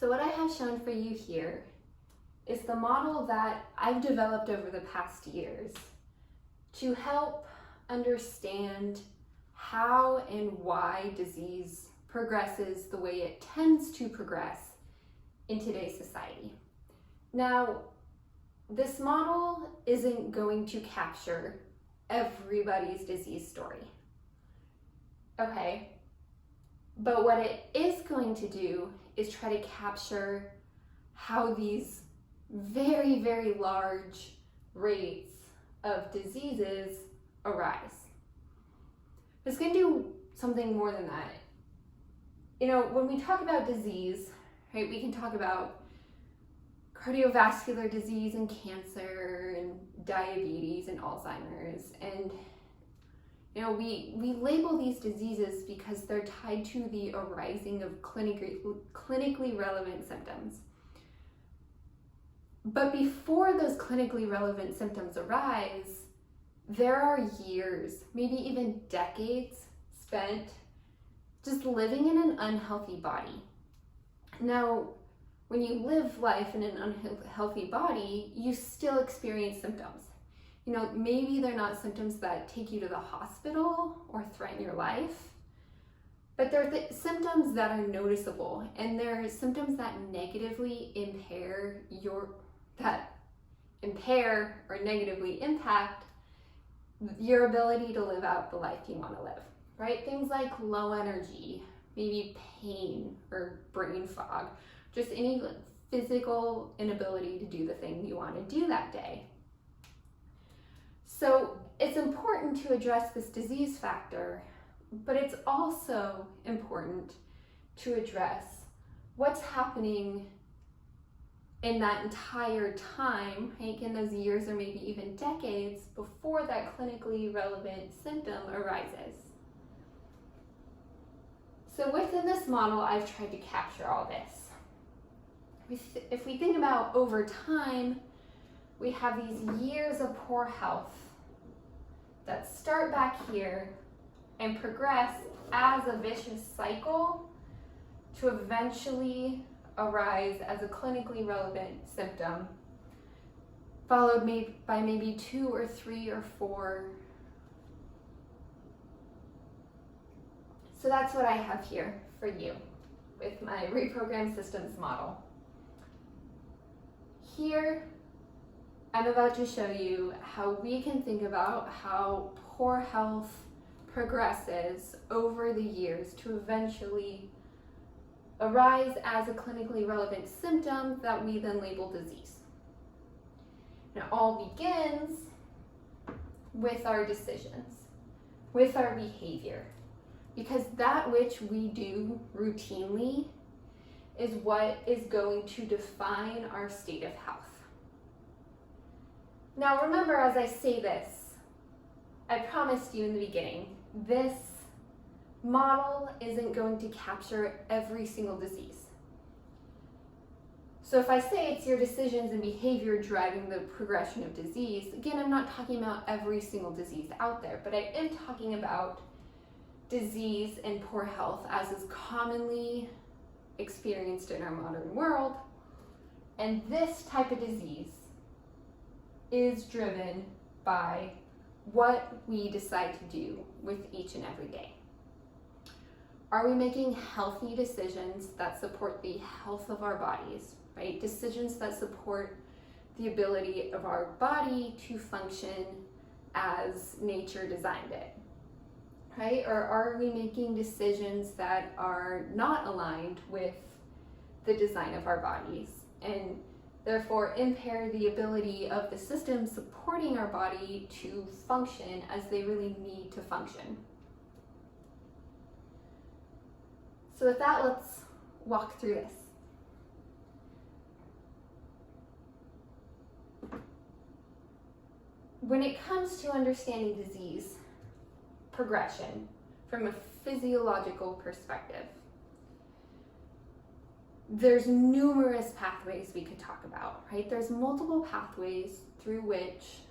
So what I have shown for you here is the model that I've developed over the past years to help understand how and why disease progresses the way it tends to progress in today's society. Now, this model isn't going to capture everybody's disease story, okay? But what it is going to do is try to capture how these very, very large rates of diseases arise. It's going to do something more than that. You know, when we talk about disease, right, we can talk about cardiovascular disease and cancer and diabetes and Alzheimer's. And, you know, we label these diseases because they're tied to the arising of clinically relevant symptoms. But before those clinically relevant symptoms arise, there are years, maybe even decades spent just living in an unhealthy body. Now, when you live life in an unhealthy body, you still experience symptoms. You know, maybe they're not symptoms that take you to the hospital or threaten your life, but they're the symptoms that are noticeable, and they're symptoms that impair or negatively impact your ability to live out the life you want to live, right? Things like low energy, maybe pain or brain fog, just any physical inability to do the thing you want to do that day. So it's important to address this disease factor, but it's also important to address what's happening in that entire time, right, in those years or maybe even decades before that clinically relevant symptom arises. So within this model, I've tried to capture all this. If we think about over time, we have these years of poor health that start back here and progress as a vicious cycle to eventually arise as a clinically relevant symptom, followed by maybe 2 or 3 or 4. So that's what I have here for you with my reprogrammed systems model. Here, I'm about to show you how we can think about how poor health progresses over the years to eventually arise as a clinically relevant symptom that we then label disease. And it all begins with our decisions, with our behavior, because that which we do routinely is what is going to define our state of health. Now remember, as I say this, I promised you in the beginning, this model isn't going to capture every single disease. So if I say it's your decisions and behavior driving the progression of disease, again, I'm not talking about every single disease out there, but I am talking about disease and poor health as is commonly experienced in our modern world. And this type of disease is driven by what we decide to do with each and every day. Are we making healthy decisions that support the health of our bodies, right? Decisions that support the ability of our body to function as nature designed it, right? Or are we making decisions that are not aligned with the design of our bodies and therefore impair the ability of the systems supporting our body to function as they really need to function? So with that, let's walk through this. When it comes to understanding disease progression from a physiological perspective, there's numerous pathways we could talk about, right? There's multiple pathways through which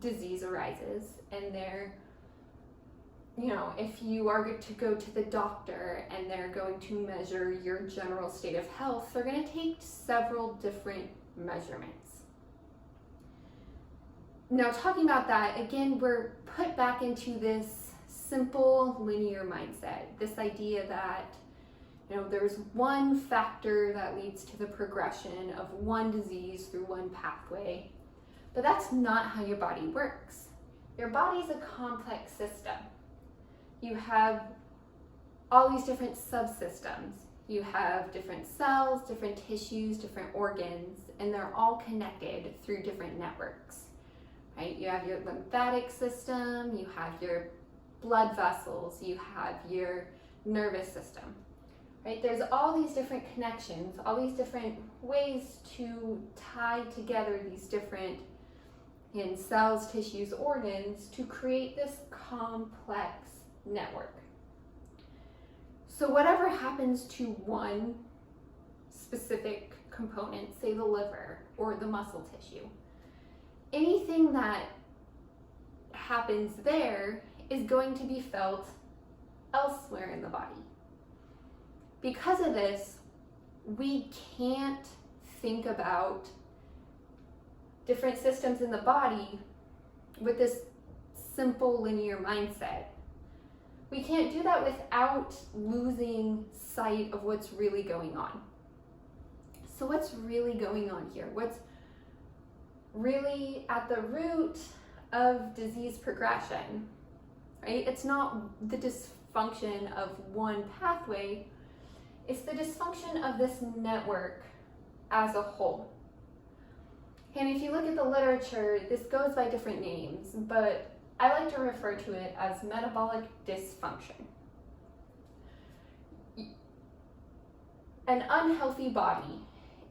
disease arises, and they're if you are to go to the doctor and they're going to measure your general state of health, they're going to take several different measurements. Now, talking about that, again, we're put back into this simple linear mindset, this idea that there's one factor that leads to the progression of one disease through one pathway, but that's not how your body works. Your body's a complex system. You have all these different subsystems. You have different cells, different tissues, different organs, and they're all connected through different networks, right? You have your lymphatic system, you have your blood vessels, you have your nervous system, right? There's all these different connections, all these different ways to tie together these different cells, tissues, organs to create this complex network. So whatever happens to one specific component, say the liver or the muscle tissue, anything that happens there is going to be felt elsewhere in the body. Because of this, we can't think about different systems in the body with this simple linear mindset. We can't do that without losing sight of what's really going on. So what's really going on here? What's really at the root of disease progression, right? It's not the dysfunction of one pathway, it's the dysfunction of this network as a whole. And if you look at the literature, this goes by different names, but I like to refer to it as metabolic dysfunction. An unhealthy body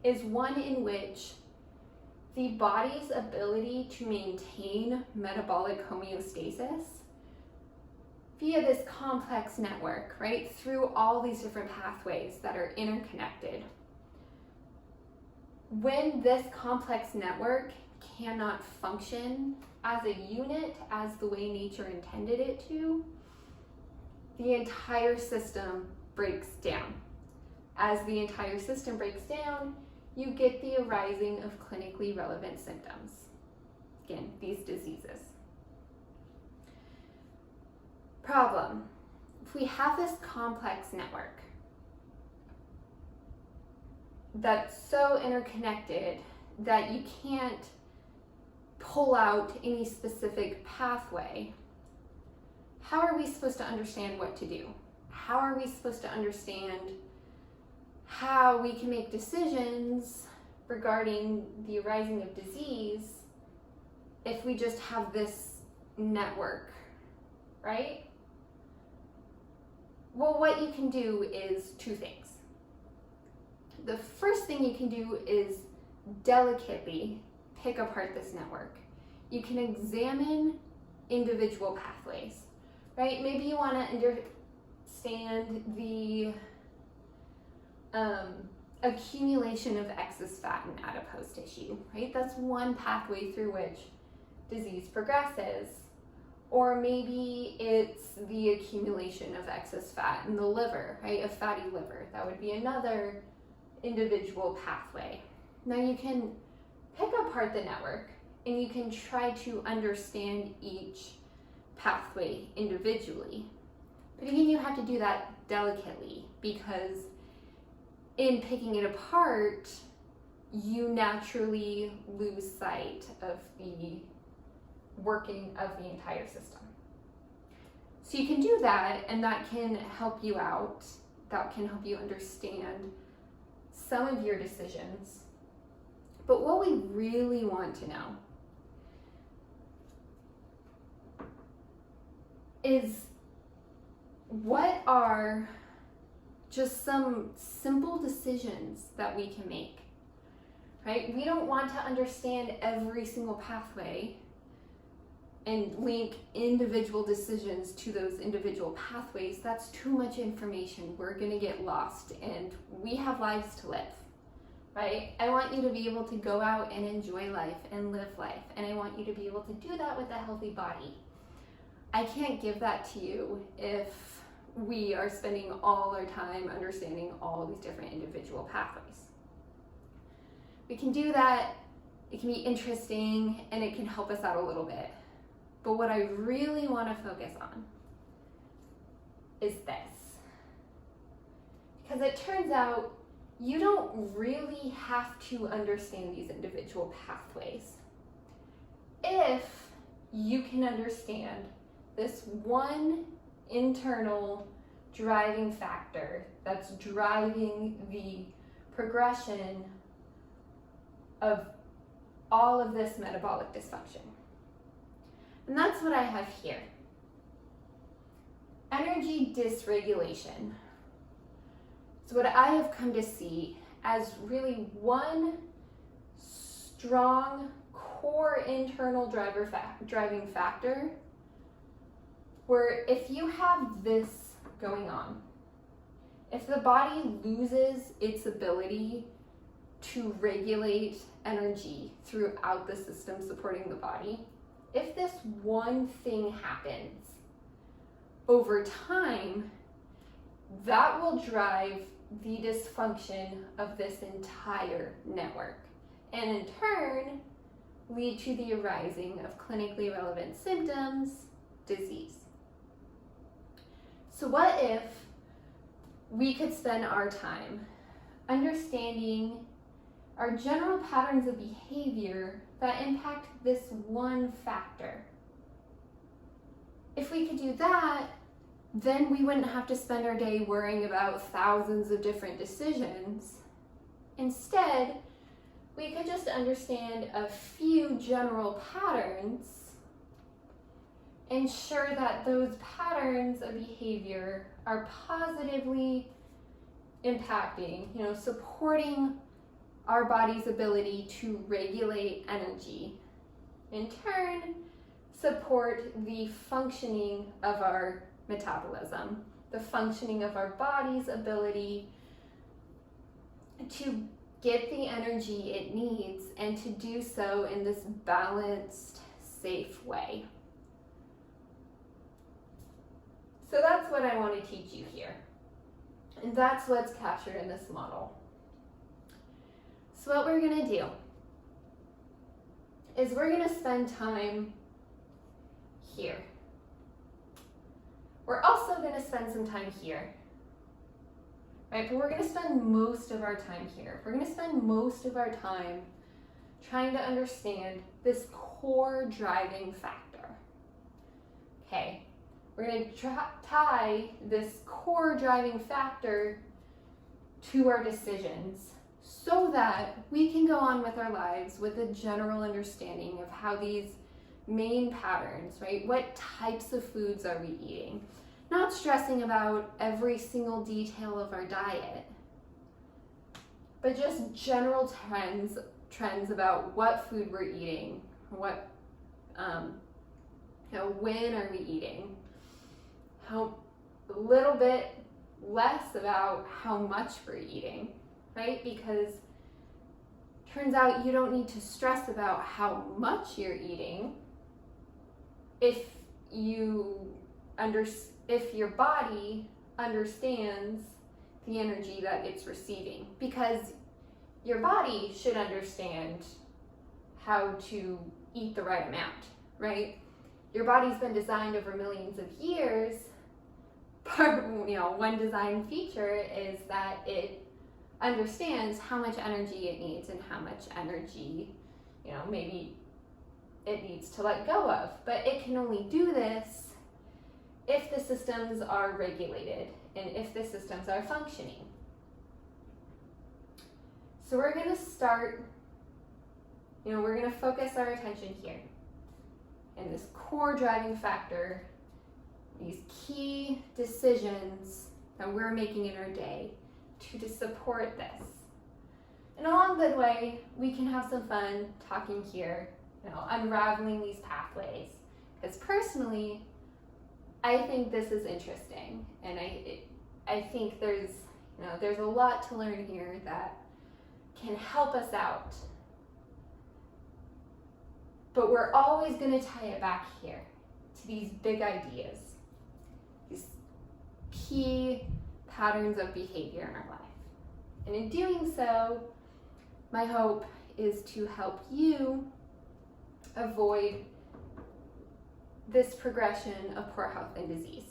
is one in which the body's ability to maintain metabolic homeostasis via this complex network, right, through all these different pathways that are interconnected. When this complex network cannot function as a unit, as the way nature intended it to, the entire system breaks down. As the entire system breaks down, you get the arising of clinically relevant symptoms. Again, these diseases. Problem: if we have this complex network that's so interconnected that you can't pull out any specific pathway, how are we supposed to understand what to do? How are we supposed to understand how we can make decisions regarding the arising of disease if we just have this network, right? Well, what you can do is two things. The first thing you can do is delicately pick apart this network. You can examine individual pathways, right? Maybe you want to understand the accumulation of excess fat in adipose tissue, right? That's one pathway through which disease progresses. Or maybe it's the accumulation of excess fat in the liver, right? A fatty liver. That would be another individual pathway. Now you can pick apart the network and you can try to understand each pathway individually. But again, you have to do that delicately, because in picking it apart, you naturally lose sight of the working of the entire system. So you can do that, and that can help you out. That can help you understand some of your decisions. But what we really want to know is, what are just some simple decisions that we can make, right? We don't want to understand every single pathway and link individual decisions to those individual pathways. That's too much information. We're going to get lost, and we have lives to live, right? I want you to be able to go out and enjoy life and live life, and I want you to be able to do that with a healthy body. I can't give that to you if we are spending all our time understanding all these different individual pathways. We can do that, it can be interesting, and it can help us out a little bit. But what I really want to focus on is this. Because it turns out you don't really have to understand these individual pathways. If you can understand this one internal driving factor that's driving the progression of all of this metabolic dysfunction. And that's what I have here. Energy dysregulation. So what I have come to see as really one strong core internal driving factor, where if you have this going on, if the body loses its ability to regulate energy throughout the system supporting the body, if this one thing happens over time, that will drive the dysfunction of this entire network, and in turn lead to the arising of clinically relevant symptoms, disease. So what if we could spend our time understanding our general patterns of behavior that impact this one factor? If we could do that, then we wouldn't have to spend our day worrying about thousands of different decisions. Instead, we could just understand a few general patterns, ensure that those patterns of behavior are positively impacting, supporting our body's ability to regulate energy. In turn, support the functioning of our metabolism, the functioning of our body's ability to get the energy it needs and to do so in this balanced, safe way. So that's what I want to teach you here. And that's what's captured in this model. So what we're going to do is we're going to spend time here. We're also going to spend some time here, right? But we're going to spend most of our time here. We're going to spend most of our time trying to understand this core driving factor. Okay, we're going to tie this core driving factor to our decisions so that we can go on with our lives with a general understanding of how these main patterns, right? What types of foods are we eating? Not stressing about every single detail of our diet, but just general trends about what food we're eating, when are we eating, how a little bit less about how much we're eating, right? Because turns out you don't need to stress about how much you're eating if your body understands the energy that it's receiving, because your body should understand how to eat the right amount, right? Your body's been designed over millions of years. One design feature is that it understands how much energy it needs and how much energy, maybe it needs to let go of. But it can only do this if the systems are regulated and if the systems are functioning. So we're going to start, we're going to focus our attention here. And this core driving factor, these key decisions that we're making in our day to support this. And along the way, we can have some fun talking here, unraveling these pathways. Because personally, I think this is interesting, and I think there's a lot to learn here that can help us out. But we're always going to tie it back here to these big ideas, these key patterns of behavior in our life. And in doing so, my hope is to help you avoid this progression of poor health and disease.